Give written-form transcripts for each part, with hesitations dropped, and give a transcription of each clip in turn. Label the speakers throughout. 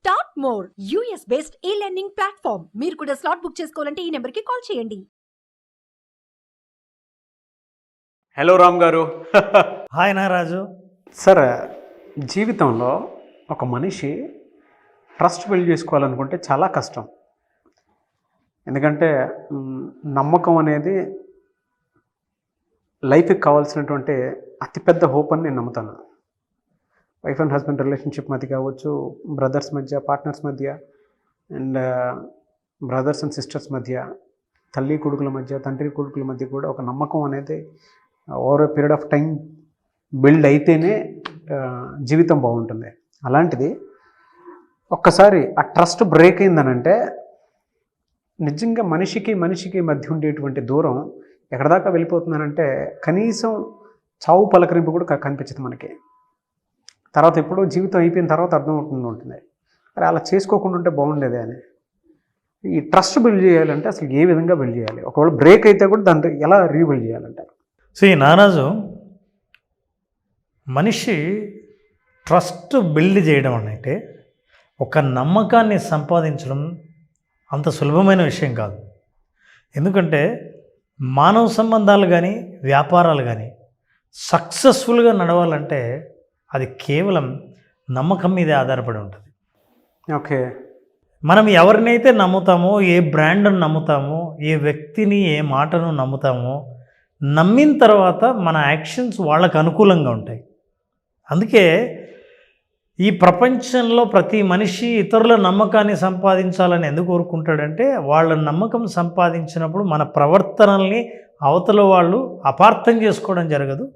Speaker 1: Start more US based ఈ learning platform. మీరు కూడా స్లాట్ బుక్ చేసుకోవాలంటే ఈ నెంబర్కి కాల్ చేయండి.
Speaker 2: హలో రామ్ గారు.
Speaker 3: హాయ్ నారాజు.
Speaker 2: సార్, జీవితంలో ఒక మనిషి ట్రస్ట్ బిల్డ్ చేసుకోవాలనుకుంటే చాలా కష్టం. ఎందుకంటే నమ్మకం అనేది లైఫ్కి కావాల్సినటువంటి అతిపెద్ద హోప్ అని నేను నమ్ముతాను. వైఫ్ అండ్ హస్బెండ్ రిలేషన్షిప్ మధ్య కావచ్చు, బ్రదర్స్ మధ్య, పార్ట్నర్స్ మధ్య, అండ్ బ్రదర్స్ అండ్ సిస్టర్స్ మధ్య, తల్లి కొడుకుల మధ్య, తండ్రి కొడుకుల మధ్య కూడా ఒక నమ్మకం అనేది over a period of time build అయితేనే జీవితం బాగుంటుంది. అలాంటిది ఒక్కసారి ఆ ట్రస్ట్ బ్రేక్ అయిందనంటే నిజంగా మనిషికి మధ్య ఉండేటువంటి దూరం ఎక్కడ దాకా వెళ్ళిపోతుందనంటే కనీసం చావు పలకరింపు కూడా కనిపించదు మనకి. తర్వాత ఎప్పుడో జీవితం అయిపోయిన తర్వాత అర్థమవుతుంది ఉంటుంది, మరి అలా చేసుకోకుండా ఉంటే బాగుండేది అని. ఈ ట్రస్ట్ బిల్డ్ చేయాలంటే అసలు ఏ విధంగా బిల్డ్ చేయాలి? ఒకవేళ బ్రేక్ అయితే కూడా దాంట్లో ఎలా రీబిల్డ్ చేయాలంటారు?
Speaker 3: సో ఈ నారాజు, మనిషి ట్రస్ట్ బిల్డ్ చేయడం అంటే ఒక నమ్మకాన్ని సంపాదించడం అంత సులభమైన విషయం కాదు. ఎందుకంటే మానవ సంబంధాలు కానీ వ్యాపారాలు కానీ సక్సెస్ఫుల్గా నడవాలంటే అది కేవలం నమ్మకం మీదే ఆధారపడి ఉంటుంది.
Speaker 2: ఓకే,
Speaker 3: మనం ఎవరినైతే నమ్ముతామో, ఏ బ్రాండ్ను నమ్ముతామో, ఏ వ్యక్తిని, ఏ మాటను నమ్ముతామో, నమ్మిన తర్వాత మన యాక్షన్స్ వాళ్ళకు అనుకూలంగా ఉంటాయి. అందుకే ఈ ప్రపంచంలో ప్రతి మనిషి ఇతరుల నమ్మకాన్ని సంపాదించాలని ఎందుకు కోరుకుంటాడంటే, వాళ్ళ నమ్మకం సంపాదించినప్పుడు మన ప్రవర్తనల్ని అవతల వాళ్ళు అపార్థం చేసుకోవడం జరగదు,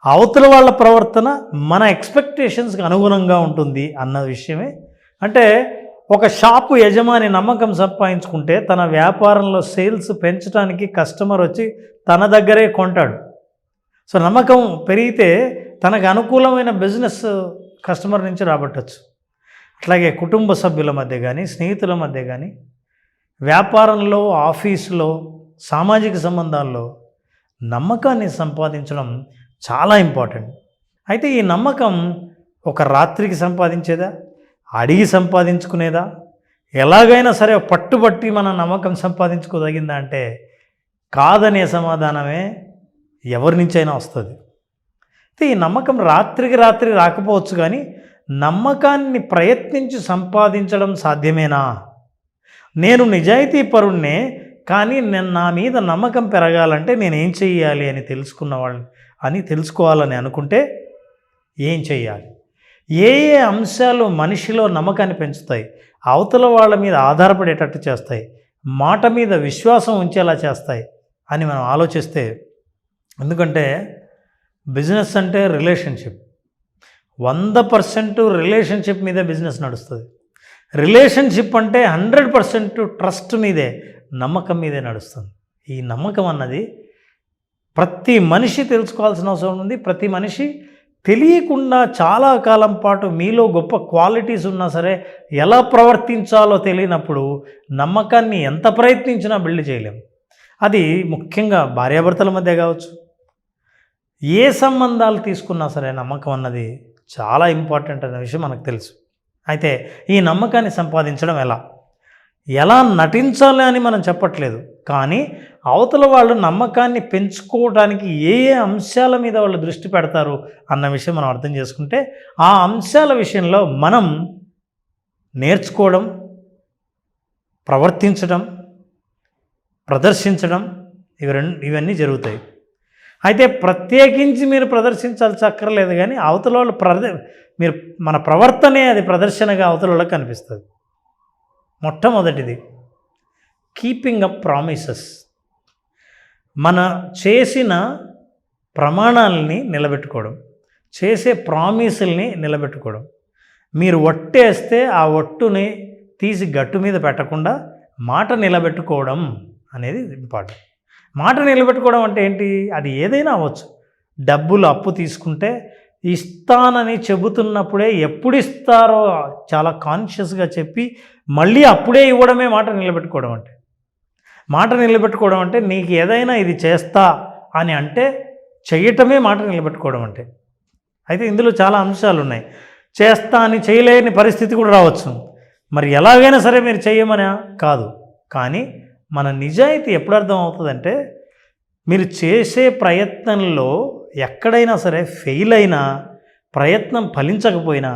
Speaker 3: అవతల వాళ్ళ ప్రవర్తన మన ఎక్స్పెక్టేషన్స్కి అనుగుణంగా ఉంటుంది అన్న విషయమే. అంటే ఒక షాపు యజమాని నమ్మకం సంపాదించుకుంటే తన వ్యాపారంలో సేల్స్ పెంచడానికి కస్టమర్ వచ్చి తన దగ్గరే కొంటాడు. సో నమ్మకం పెరిగితే తనకు అనుకూలమైన బిజినెస్ కస్టమర్ నుంచి రాబట్టచ్చు. అట్లాగే కుటుంబ సభ్యుల మధ్య కానీ, స్నేహితుల మధ్య కానీ, వ్యాపారంలో, ఆఫీసులో, సామాజిక సంబంధాల్లో నమ్మకాన్ని సంపాదించడం చాలా ఇంపార్టెంట్. అయితే ఈ నమ్మకం ఒక రాత్రికి సంపాదించేదా, అడిగి సంపాదించుకునేదా, ఎలాగైనా సరే పట్టుబట్టి మన నమ్మకం సంపాదించుకోదగిందా అంటే కాదనే సమాధానమే ఎవరి నుంచైనా వస్తుంది. అయితే ఈ నమ్మకం రాత్రికి రాత్రి రాకపోవచ్చు, కానీ నమ్మకాన్ని ప్రయత్నించి సంపాదించడం సాధ్యమేనా? నేను నిజాయితీ పరుణ్ణే, కానీ నేను నా మీద నమ్మకం పెరగాలంటే నేనేం చెయ్యాలి అని తెలుసుకోవాలని అనుకుంటే ఏం చెయ్యాలి? ఏ అంశాలు మనిషిలో నమ్మకాన్ని పెంచుతాయి, అవతల వాళ్ళ మీద ఆధారపడేటట్టు చేస్తాయి, మాట మీద విశ్వాసం ఉంచేలా చేస్తాయి అని మనం ఆలోచిస్తే, ఎందుకంటే బిజినెస్ అంటే రిలేషన్షిప్, 100% రిలేషన్షిప్ మీదే బిజినెస్ నడుస్తుంది. రిలేషన్షిప్ అంటే 100% ట్రస్ట్ మీదే, నమ్మకం మీదే నడుస్తుంది. ఈ నమ్మకం అన్నది ప్రతి మనిషి తెలుసుకోవాల్సిన అవసరం ఉంది. ప్రతి మనిషి తెలియకుండా చాలా కాలం పాటు మీలో గొప్ప క్వాలిటీస్ ఉన్నా సరే ఎలా ప్రవర్తించాలో తెలియనప్పుడు నమ్మకాన్ని ఎంత ప్రయత్నించినా బిల్డ్ చేయలేము. అది ముఖ్యంగా భార్యాభర్తల మధ్య కావచ్చు, ఏ సంబంధాలు తీసుకున్నా సరే నమ్మకం అన్నది చాలా ఇంపార్టెంట్ అనే విషయం మనకు తెలుసు. అయితే ఈ నమ్మకాన్ని సంపాదించడం ఎలా నటించాలి అని మనం చెప్పట్లేదు, కానీ అవతల వాళ్ళు నమ్మకాన్ని పెంచుకోవడానికి ఏ అంశాల మీద వాళ్ళు దృష్టి పెడతారు అన్న విషయం మనం అర్థం చేసుకుంటే, ఆ అంశాల విషయంలో మనం నేర్చుకోవడం, ప్రవర్తించడం, ప్రదర్శించడం ఇవన్నీ జరుగుతాయి. అయితే ప్రత్యేకించి మీరు ప్రదర్శించాల్సి అక్కర్లేదు, కానీ అవతల వాళ్ళు మీరు మన ప్రవర్తనే అది ప్రదర్శనగా అవతల వాళ్ళకి కనిపిస్తుంది. మొట్టమొదటిది కీపింగ్ అప్ ప్రామిసెస్. మన చేసిన ప్రమాణాలని నిలబెట్టుకోవడం, చేసే ప్రామిసుల్ని నిలబెట్టుకోవడం. మీరు ఒట్టేస్తే ఆ ఒట్టుని తీసి గట్టు మీద పెట్టకుండా మాట నిలబెట్టుకోవడం అనేది ఇంపార్టెంట్. మాట నిలబెట్టుకోవడం అంటే ఏంటి? అది ఏదైనా అవ్వచ్చు. డబ్బులు అప్పు తీసుకుంటే ఇస్తానని చెబుతున్నప్పుడే ఎప్పుడు ఇస్తారో చాలా కాన్షియస్గా చెప్పి మళ్ళీ అప్పుడే ఇవ్వడమే మాట నిలబెట్టుకోవడం అంటే. మాట నిలబెట్టుకోవడం అంటే నీకు ఏదైనా ఇది చేస్తా అని అంటే చేయటమే మాట నిలబెట్టుకోవడం అంటే. అయితే ఇందులో చాలా అంశాలు ఉన్నాయి. చేస్తా అని చేయలేని పరిస్థితి కూడా రావచ్చు. మరి ఎలాగైనా సరే మీరు చేయమని కాదు, కానీ మన నిజాయితీ ఎప్పుడు అర్థం అవుతుందంటే మీరు చేసే ప్రయత్నంలో ఎక్కడైనా సరే ఫెయిల్ అయినా, ప్రయత్నం ఫలించకపోయినా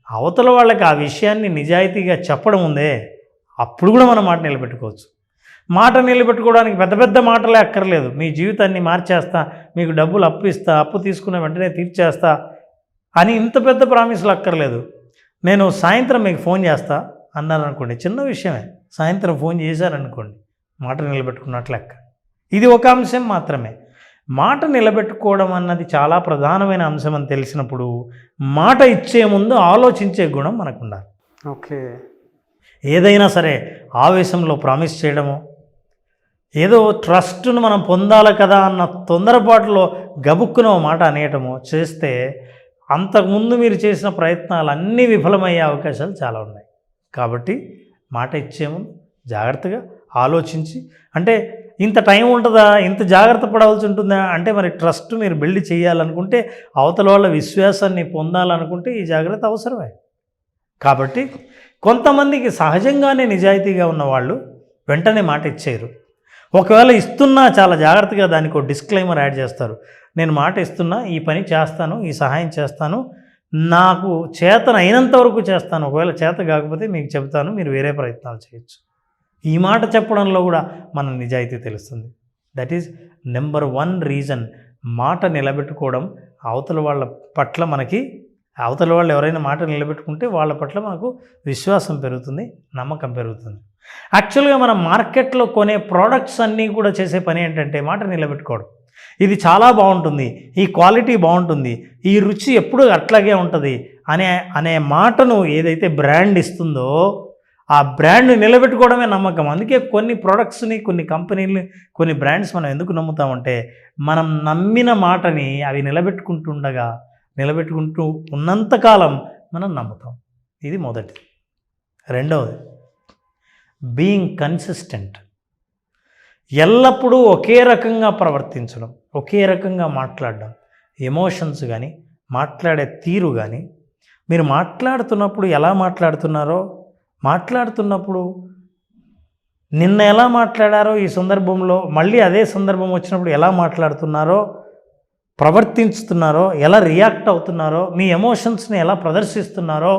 Speaker 3: అవతల వాళ్ళకి ఆ విషయాన్ని నిజాయితీగా చెప్పడం ఉందే, అప్పుడు కూడా మనం మాట నిలబెట్టుకోవచ్చు. మాట నిలబెట్టుకోవడానికి పెద్ద పెద్ద మాటలే అక్కర్లేదు. మీ జీవితాన్ని మార్చేస్తా, మీకు డబ్బులు అప్పు ఇస్తా, అప్పు తీసుకున్న వెంటనే తీర్చేస్తా అని ఇంత పెద్ద ప్రామిసులు అక్కర్లేదు. నేను సాయంత్రం మీకు ఫోన్ చేస్తా అన్నారనుకోండి, చిన్న విషయమే. సాయంత్రం ఫోన్ చేశారనుకోండి, మాట నిలబెట్టుకున్నట్లు లెక్క. ఇది ఒక అంశం మాత్రమే. మాట నిలబెట్టుకోవడం అన్నది చాలా ప్రధానమైన అంశం అని తెలిసినప్పుడు మాట ఇచ్చే ముందు ఆలోచించే గుణం మనకు ఉండాలి.
Speaker 2: ఓకే.
Speaker 3: ఏదైనా సరే ఆవేశంలో ప్రామిస్ చేయడము, ఏదో ట్రస్ట్ను మనం పొందాలి కదా అన్న తొందరపాటులో గబుక్కున మాట అనేయటము చేస్తే అంతకుముందు మీరు చేసిన ప్రయత్నాలు అన్నీ విఫలమయ్యే అవకాశాలు చాలా ఉన్నాయి. కాబట్టి మాట ఇచ్చే ముందు జాగ్రత్తగా ఆలోచించి, అంటే ఇంత టైం ఉంటుందా, ఇంత జాగ్రత్త పడవలసి ఉంటుందా అంటే మరి ట్రస్ట్ మీరు బిల్డ్ చేయాలనుకుంటే, అవతల వాళ్ళ విశ్వాసాన్ని పొందాలనుకుంటే ఈ జాగ్రత్త అవసరమే. కాబట్టి కొంతమందికి సహజంగానే నిజాయితీగా ఉన్నవాళ్ళు వెంటనే మాట ఇచ్చేయరు. ఒకవేళ ఇస్తున్నా చాలా జాగ్రత్తగా దానికి ఒక డిస్క్లైమర్ యాడ్ చేస్తారు. నేను మాట ఇస్తున్నా, ఈ పని చేస్తాను, ఈ సహాయం చేస్తాను, నాకు చేతన అయినంత వరకు చేస్తాను, ఒకవేళ చేత కాకపోతే మీకు చెబుతాను, మీరు వేరే ప్రయత్నాలు చేయొచ్చు. ఈ మాట చెప్పడంలో కూడా మన నిజాయితీ తెలుస్తుంది. That is number 1 reason. మాట నిలబెట్టుకోవడం అవతల వాళ్ళ పట్ల మనకి, అవతల వాళ్ళు ఎవరైనా మాట నిలబెట్టుకుంటే వాళ్ళ పట్ల మనకు విశ్వాసం పెరుగుతుంది, నమ్మకం పెరుగుతుంది. యాక్చువల్గా మనం మార్కెట్లో కొనే ప్రోడక్ట్స్ అన్నీ కూడా చేసే పని ఏంటంటే మాట నిలబెట్టుకోవడం. ఇది చాలా బాగుంటుంది, ఈ క్వాలిటీ బాగుంటుంది, ఈ రుచి ఎప్పుడూ అట్లాగే ఉంటుంది అనే మాటను ఏదైతే బ్రాండ్ ఇస్తుందో ఆ బ్రాండ్ నిలబెట్టుకోవడమే నమ్మకం. అందుకే కొన్ని ప్రోడక్ట్స్ని, కొన్ని కంపెనీలని, కొన్ని బ్రాండ్స్ మనం ఎందుకు నమ్ముతామంటే మనం నమ్మిన మాటని అవి నిలబెట్టుకుంటూ ఉన్నంతకాలం మనం నమ్ముతాం. ఇది మొదటిది. రెండవది, బీయింగ్ కన్సిస్టెంట్. ఎల్లప్పుడూ ఒకే రకంగా ప్రవర్తించడం, ఒకే రకంగా మాట్లాడడం, ఎమోషన్స్ కానీ మాట్లాడే తీరు కానీ, మీరు మాట్లాడుతున్నప్పుడు ఎలా మాట్లాడుతున్నప్పుడు నిన్న ఎలా మాట్లాడారో ఈ సందర్భంలో మళ్ళీ అదే సందర్భం వచ్చినప్పుడు ఎలా మాట్లాడుతున్నారో, ప్రవర్తిస్తున్నారో, ఎలా రియాక్ట్ అవుతున్నారో, మీ ఎమోషన్స్ని ఎలా ప్రదర్శిస్తున్నారో,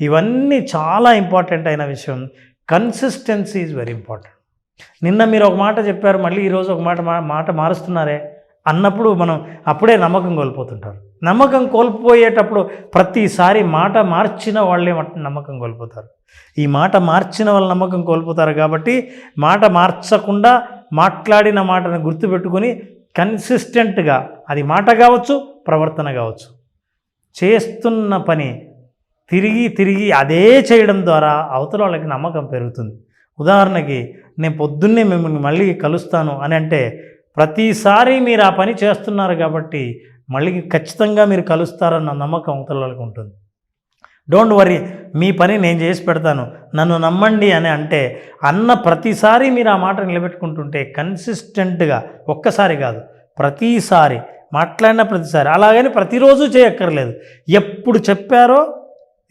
Speaker 3: ఇవన్నీ చాలా ఇంపార్టెంట్ అయిన విషయం. Consistency is very important. నిన్న మీరు ఒక మాట చెప్పారు, మళ్ళీ ఈరోజు ఒక మాట మారుస్తున్నారే అన్నప్పుడు మనం అప్పుడే నమ్మకం కోల్పోతుంటారు. నమ్మకం కోల్పోయేటప్పుడు ప్రతిసారి మాట మార్చిన వాళ్ళే నమ్మకం కోల్పోతారు. ఈ మాట మార్చిన వాళ్ళు నమ్మకం కోల్పోతారు. కాబట్టి మాట మార్చకుండా మాట్లాడిన మాటను గుర్తుపెట్టుకొని కన్సిస్టెంట్గా, అది మాట కావచ్చు, ప్రవర్తన కావచ్చు, చేస్తున్న పని తిరిగి అదే చేయడం ద్వారా అవతల వాళ్ళకి నమ్మకం పెరుగుతుంది. ఉదాహరణకి నేను పొద్దున్నే మిమ్మల్ని మళ్ళీ కలుస్తాను అని అంటే ప్రతిసారి మీరు ఆ పని చేస్తున్నారు కాబట్టి మళ్ళీ ఖచ్చితంగా మీరు కలుస్తారన్న నమ్మకం అవతల వాళ్ళకి ఉంటుంది. డోంట్ వరీ, మీ పని నేను చేసి పెడతాను, నన్ను నమ్మండి అని అంటే అన్న ప్రతిసారి మీరు ఆ మాట నిలబెట్టుకుంటుంటే కన్సిస్టెంట్గా, ఒక్కసారి కాదు ప్రతిసారి మాట్లాడిన ప్రతిసారి, అలాగని ప్రతిరోజు చేయక్కర్లేదు. ఎప్పుడు చెప్పారో,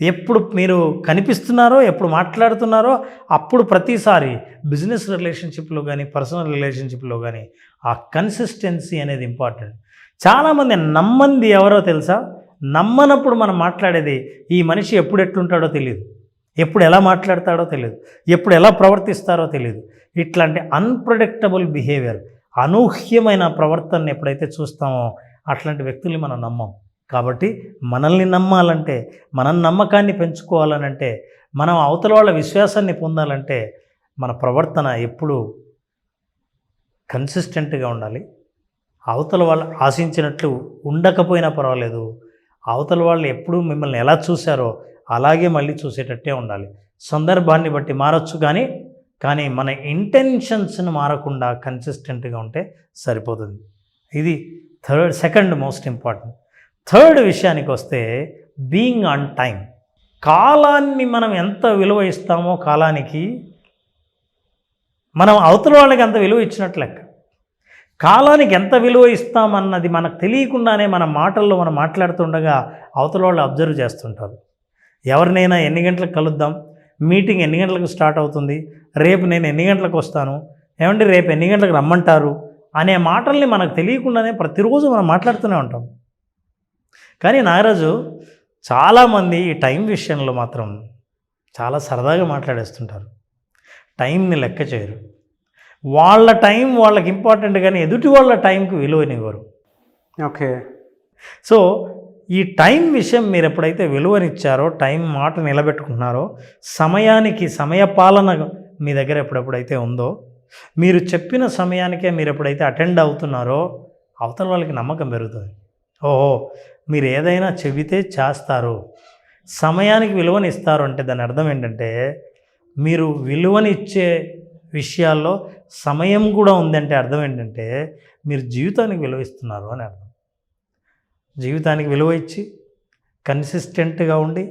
Speaker 3: ఎప్పుడు మీరు కనిపిస్తున్నారో, ఎప్పుడు మాట్లాడుతున్నారో అప్పుడు ప్రతిసారి బిజినెస్ రిలేషన్షిప్లో కానీ పర్సనల్ రిలేషన్షిప్లో కానీ ఆ కన్సిస్టెన్సీ అనేది ఇంపార్టెంట్. చాలామంది నమ్మంది ఎవరో తెలుసా? నమ్మనప్పుడు మనం మాట్లాడేది ఈ మనిషి ఎప్పుడు ఎట్లుంటాడో తెలియదు, ఎప్పుడు ఎలా మాట్లాడతాడో తెలియదు, ఎప్పుడు ఎలా ప్రవర్తిస్తారో తెలియదు. ఇట్లాంటి అన్ప్రెడిక్టబుల్ బిహేవియర్, అనూహ్యమైన ప్రవర్తనని ఎప్పుడైతే చూస్తామో అట్లాంటి వ్యక్తుల్ని మనం నమ్మం. కాబట్టి మనల్ని నమ్మాలంటే, మన నమ్మకాన్ని పెంచుకోవాలనంటే, మనం అవతల వాళ్ళ విశ్వాసాన్ని పొందాలంటే మన ప్రవర్తన ఎప్పుడూ కన్సిస్టెంట్గా ఉండాలి. అవతల వాళ్ళు ఆశించినట్లు ఉండకపోయినా పర్వాలేదు, అవతల వాళ్ళు ఎప్పుడు మిమ్మల్ని ఎలా చూశారో అలాగే మళ్ళీ చూసేటట్టే ఉండాలి. సందర్భాన్ని బట్టి మారచ్చు, కానీ మన ఇంటెన్షన్స్ని మారకుండా కన్సిస్టెంట్గా ఉంటే సరిపోతుంది. ఇది సెకండ్ మోస్ట్ ఇంపార్టెంట్. థర్డ్ విషయానికి వస్తే బీయింగ్ ఆన్ టైం. కాలాన్ని మనం ఎంత విలువ ఇస్తామో, కాలానికి మనం అవతల వాళ్ళకి అంత విలువ ఇచ్చినట్లు లెక్క. కాలానికి ఎంత విలువ ఇస్తామన్నది మనకు తెలియకుండానే మన మాటల్లో మనం మాట్లాడుతుండగా అవతల వాళ్ళు అబ్జర్వ్ చేస్తుంటారు. ఎవరినైనా ఎన్ని గంటలకు కలుద్దాం, మీటింగ్ ఎన్ని గంటలకు స్టార్ట్ అవుతుంది, రేపు నేను ఎన్ని గంటలకు వస్తాను, ఏమంటే రేపు ఎన్ని గంటలకు రమ్మంటారు అనే మాటల్ని మనకు తెలియకుండానే ప్రతిరోజు మనం మాట్లాడుతూనే ఉంటాం. కానీ నాగరాజు చాలామంది ఈ టైం విషయంలో మాత్రం చాలా సరదాగా మాట్లాడేస్తుంటారు. టైంని లెక్క చేయరు. వాళ్ళ టైం వాళ్ళకి ఇంపార్టెంట్, కానీ ఎదుటి వాళ్ళ టైంకి విలువనివ్వరు.
Speaker 2: ఓకే.
Speaker 3: సో ఈ టైం విషయం మీరు ఎప్పుడైతే విలువనిచ్చారో, టైం మాట నిలబెట్టుకుంటున్నారో, సమయానికి సమయపాలన మీ దగ్గర ఎప్పుడెప్పుడైతే ఉందో, మీరు చెప్పిన సమయానికే మీరు ఎప్పుడైతే అటెండ్ అవుతున్నారో, అవతల వాళ్ళకి నమ్మకం పెరుగుతుంది. ఓహో, మీరు ఏదైనా చెబితే చేస్తారు, సమయానికి విలువనిస్తారు అంటే దాని అర్థం ఏంటంటే, మీరు విలువనిచ్చే విషయాల్లో సమయం కూడా ఉందంటే అర్థం ఏంటంటే మీరు జీవితానికి విలువ ఇస్తున్నారు అని అర్థం. జీవితానికి విలువ ఇచ్చి కన్సిస్టెంట్గా ఉండి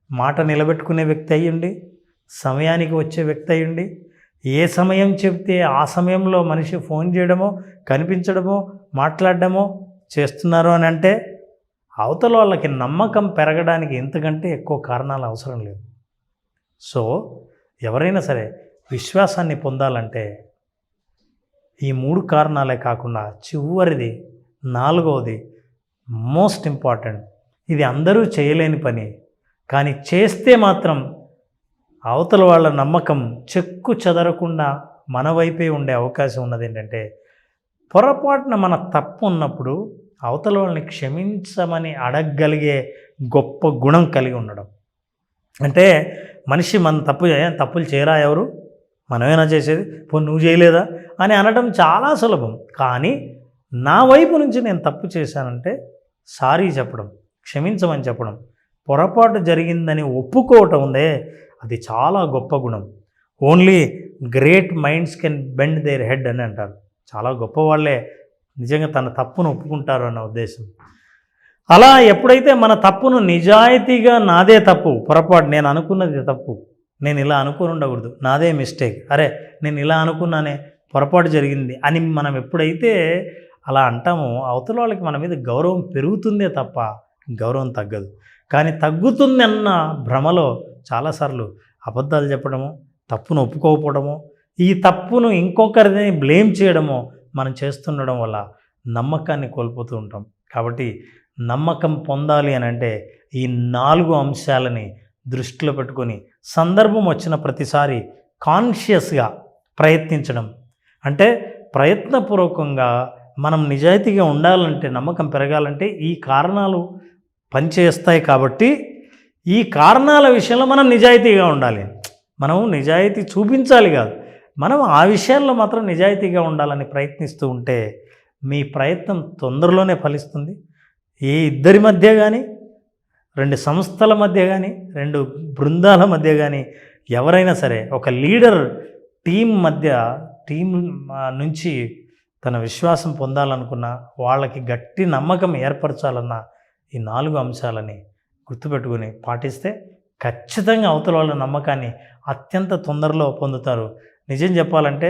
Speaker 3: మాట నిలబెట్టుకునే వ్యక్తి అయ్యండి, సమయానికి వచ్చే వ్యక్తి అయ్యండి. ఏ సమయం చెప్తే ఆ సమయంలో మనిషి ఫోన్ చేయడమో, కనిపించడమో, మాట్లాడడమో చేస్తున్నారు అని అంటే అవతల వాళ్ళకి నమ్మకం పెరగడానికి ఇంతకంటే ఎక్కువ కారణాలు అవసరం లేదు. సో ఎవరైనా సరే విశ్వాసాన్ని పొందాలంటే ఈ 3 కారణాలే కాకుండా చివరిది 4వది మోస్ట్ ఇంపార్టెంట్. ఇది అందరూ చేయలేని పని, కానీ చేస్తే మాత్రం అవతల వాళ్ళ నమ్మకం చెక్కు చెదరకుండా మన వైపే ఉండే అవకాశం ఉన్నది. ఏంటంటే పొరపాటున మన తప్పు ఉన్నప్పుడు అవతల వాళ్ళని క్షమించమని అడగగలిగే గొప్ప గుణం కలిగి ఉండడం. అంటే మనిషి మన తప్పులు చేయరా, ఎవరు మనమేనా చేసేది, పో నువ్వు చేయలేదా అని అనడం చాలా సులభం. కానీ నా వైపు నుంచి నేను తప్పు చేశానంటే సారీ చెప్పడం, క్షమించమని చెప్పడం, పొరపాటు జరిగిందని ఒప్పుకోవటం ఉందే, అది చాలా గొప్ప గుణం. Only great minds can bend their head అని అంటారు. చాలా గొప్ప వాళ్ళే నిజంగా తన తప్పును ఒప్పుకుంటారు అన్న ఉద్దేశం. అలా ఎప్పుడైతే మన తప్పును నిజాయితీగా, నాదే తప్పు, పొరపాటు, నేను అనుకున్నది తప్పు, నేను ఇలా అనుకుని ఉండకూడదు, నాదే మిస్టేక్, అరే నేను ఇలా అనుకున్నానే, పొరపాటు జరిగింది అని మనం ఎప్పుడైతే అలా అంటామో అవతల వాళ్ళకి మన మీద గౌరవం పెరుగుతుందే తప్ప గౌరవం తగ్గదు. కానీ తగ్గుతుంది అన్న భ్రమలో చాలాసార్లు అబద్ధాలు చెప్పడము, తప్పును ఒప్పుకోకపోవడము, ఈ తప్పును ఇంకొకరిని బ్లేమ్ చేయడము మనం చేస్తుండడం వల్ల నమ్మకాన్ని కోల్పోతూ ఉంటాం. కాబట్టి నమ్మకం పొందాలి అని అంటే ఈ 4 అంశాలని దృష్టిలో పెట్టుకొని సందర్భం వచ్చిన ప్రతిసారి కాన్షియస్గా ప్రయత్నించడం. అంటే ప్రయత్నపూర్వకంగా మనం నిజాయితీగా ఉండాలంటే, నమ్మకం పెరగాలంటే ఈ కారణాలు పనిచేస్తాయి. కాబట్టి ఈ కారణాల విషయంలో మనం నిజాయితీగా ఉండాలి. మనం నిజాయితీ చూపించాలి కాదు, మనం ఆ విషయాల్లో మాత్రం నిజాయితీగా ఉండాలని ప్రయత్నిస్తూ ఉంటే మీ ప్రయత్నం తొందరలోనే ఫలిస్తుంది. ఏ ఇద్దరి మధ్య కానీ, 2 సంస్థల మధ్య కానీ, 2 బృందాల మధ్య కానీ, ఎవరైనా సరే ఒక లీడర్ టీం నుంచి తన విశ్వాసం పొందాలనుకున్నా, వాళ్ళకి గట్టి నమ్మకం ఏర్పరచాలన్నా ఈ 4 అంశాలని గుర్తుపెట్టుకొని పాటిస్తే ఖచ్చితంగా అవతల వాళ్ళ నమ్మకాన్ని అత్యంత తొందరలో పొందుతారు. నిజం చెప్పాలంటే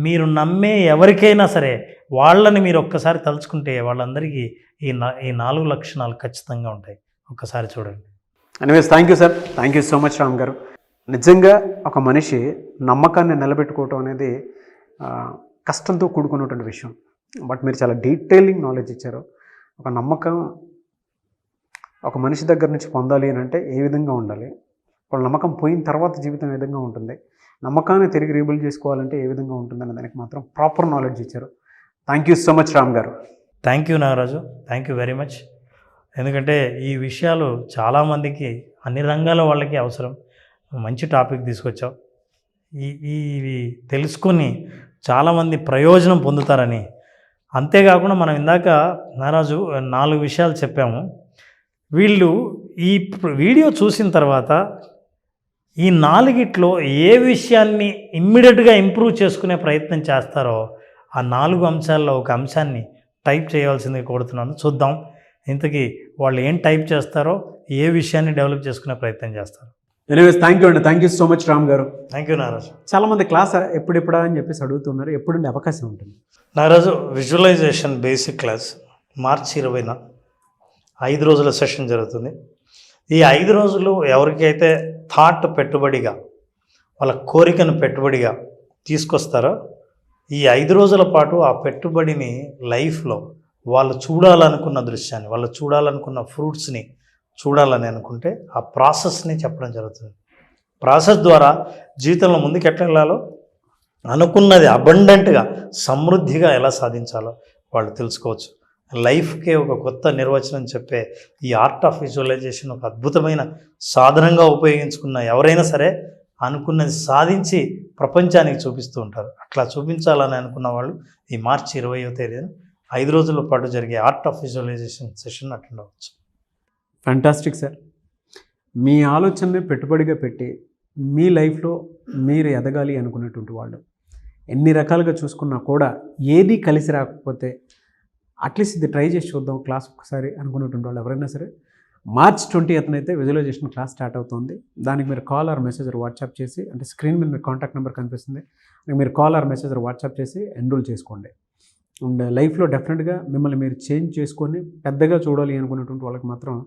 Speaker 3: మీరు నమ్మే ఎవరికైనా సరే వాళ్ళని మీరు ఒక్కసారి తలుచుకుంటే వాళ్ళందరికీ ఈ 4 లక్షణాలు ఖచ్చితంగా ఉంటాయి. ఒక్కసారి చూడండి.
Speaker 2: Anyways, thank you sir, thank you so much Ram గారు. నిజంగా ఒక మనిషి నమ్మకాన్ని నిలబెట్టుకోవటం అనేది కష్టంతో కూడుకున్నటువంటి విషయం. బట్ మీరు చాలా డీటెయిలింగ్ నాలెడ్జ్ ఇచ్చారు. ఒక నమ్మకం ఒక మనిషి దగ్గర నుంచి పొందాలి అని అంటే ఏ విధంగా ఉండాలి, వాళ్ళ నమ్మకం పోయిన తర్వాత జీవితం ఏ విధంగా ఉంటుంది, నమ్మకాన్ని తిరిగి రీబిల్డ్ చేసుకోవాలంటే ఏ విధంగా ఉంటుందనే దానికి మాత్రం ప్రాపర్ నాలెడ్జ్ ఇచ్చారు. Thank you so much Ram garu.
Speaker 3: Thank you Nagaraju, thank you very much. ఎందుకంటే ఈ విషయాలు చాలామందికి, అన్ని రంగాల వాళ్ళకి అవసరం. మంచి టాపిక్ తీసుకొచ్చావు. ఇవి తెలుసుకొని చాలామంది ప్రయోజనం పొందుతారని. అంతేకాకుండా మనం ఇందాక నాగరాజు 4 విషయాలు చెప్పాము. వీళ్ళు ఈ వీడియో చూసిన తర్వాత ఈ 4గిట్లో ఏ విషయాన్ని ఇమ్మీడియట్గా ఇంప్రూవ్ చేసుకునే ప్రయత్నం చేస్తారో ఆ 4 అంశాల్లో ఒక అంశాన్ని టైప్ చేయవలసిందిగా కోరుతున్నాను. చూద్దాం ఇంతకీ వాళ్ళు ఏం టైప్ చేస్తారో, ఏ విషయాన్ని డెవలప్ చేసుకునే ప్రయత్నం చేస్తారు.
Speaker 2: ఎనీవేస్, థ్యాంక్ యూ అండి, thank you so much Ram garu.
Speaker 3: Thank you Nagaraju.
Speaker 2: చాలామంది క్లాస్ ఎప్పుడెప్పుడా అని చెప్పేసి అడుగుతున్నారు. ఎప్పుడుండే అవకాశం ఉంటుంది
Speaker 3: Nagaraju? Visualization basic class March 20న 5 రోజుల సెషన్ జరుగుతుంది. ఈ 5 రోజులు ఎవరికైతే థాట్ పెట్టుబడిగా వాళ్ళ కోరికను పెట్టుబడిగా తీసుకొస్తారో ఈ 5 రోజుల పాటు ఆ పెట్టుబడిని లైఫ్లో వాళ్ళు చూడాలనుకున్న దృశ్యాన్ని, వాళ్ళు చూడాలనుకున్న ఫ్రూట్స్ని చూడాలని అనుకుంటే ఆ ప్రాసెస్ని చెప్పడం జరుగుతుంది. ప్రాసెస్ ద్వారా జీవితంలో ముందుకు ఎట్లా వెళ్ళాలో, అనుకున్నది అబండెంట్గా సమృద్ధిగా ఎలా సాధించాలో వాళ్ళు తెలుసుకోవచ్చు. లైఫ్కే ఒక కొత్త నిర్వచనం చెప్పే ఈ ఆర్ట్ ఆఫ్ విజువలైజేషన్ ఒక అద్భుతమైన సాధనంగా ఉపయోగించుకున్న ఎవరైనా సరే అనుకున్నది సాధించి ప్రపంచానికి చూపిస్తూ ఉంటారు. అట్లా చూపించాలని అనుకున్న వాళ్ళు ఈ మార్చి 20వ తేదీన 5 రోజుల పాటు జరిగే art of visualization session attend అవ్వచ్చు.
Speaker 2: Fantastic sir. మీ ఆలోచనని పెట్టుబడిగా పెట్టి మీ లైఫ్లో మీరు ఎదగాలి అనుకున్నటువంటి వాళ్ళు ఎన్ని రకాలుగా చూసుకున్నా కూడా ఏది కలిసి రాకపోతే అట్లీస్ట్ ఇది ట్రై చేసి చూద్దాం క్లాస్ ఒకసారి అనుకున్నటువంటి వాళ్ళు ఎవరైనా సరే మార్చ్ 20th అయితే విజువలైజేషన్ క్లాస్ స్టార్ట్ అవుతుంది. దానికి మీరు కాల్ ఆర్ మెసేజ్ వాట్సాప్ చేసి, అంటే స్క్రీన్ మీద మీకు కాంటాక్ట్ నెంబర్ కనిపిస్తుంది, మీరు కాల్ ఆర్ మెసేజ్ వాట్సాప్ చేసి ఎన్రోల్ చేసుకోండి. అండ్ లైఫ్లో డెఫినెట్గా మిమ్మల్ని మీరు చేంజ్ చేసుకొని పెద్దగా చూడాలి అనుకున్నటువంటి వాళ్ళకి మాత్రం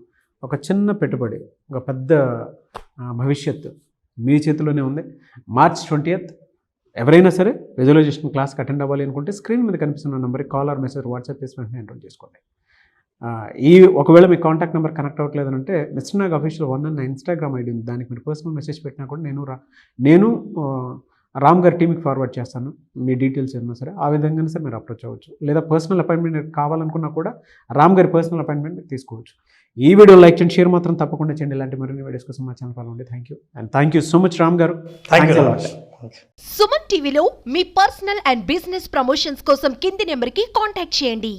Speaker 2: ఒక చిన్న పెట్టుబడి, ఒక పెద్ద భవిష్యత్తు మీ చేతిలోనే ఉంది. మార్చ్ 20th ఎవరైనా సరే విజువలైజేషన్ క్లాస్కి అటెండ్ అవ్వాలి అనుకుంటే స్క్రీన్ మీద కనిపిస్తున్న నెంబర్కి కాల్ ఆర్ మెసేజ్ వాట్సాప్ చేసి వెంటనే ఎన్రోల్ చేసుకోండి. ఒకవేళ మీ కాంటాక్ట్ నెంబర్ కనెక్ట్ అవ్వట్లేదంటే మిస్టర్ నాగ్ అఫీషియల్ 1 అన్న ఇన్స్టాగ్రామ్ ఐడి ఉంది, దానికి మీరు పర్సనల్ మెసేజ్ పెట్టినా కూడా నేను రామ్ గారి టీమ్కి ఫార్వర్డ్ చేస్తాను. మీ డీటెయిల్స్ ఏమన్నా సరే ఆ విధంగానే సరే మీరు అప్రోచ్ అవ్వచ్చు. లేదా పర్సనల్ అపాయింట్మెంట్ కావాలనుకున్నా కూడా రామ్ గారి పర్సనల్ అపాయింట్మెంట్ మీరు తీసుకోవచ్చు. ఈ వీడియో లైక్ చేయండి, షేర్ మాత్రం తప్పకుండా చేయండి. ఇలాంటి మరిన్ని వీడియోస్ కోసం మా ఛానల్ ఫాలో అవ్వండి. Thank you and thank you so much Ram garu.
Speaker 3: Thank you.
Speaker 1: Suman టీవీలో మీ పర్సనల్ అండ్ బిజినెస్ ప్రమోషన్స్ కోసం కింది నెంబర్కి కాంటాక్ట్ చేయండి.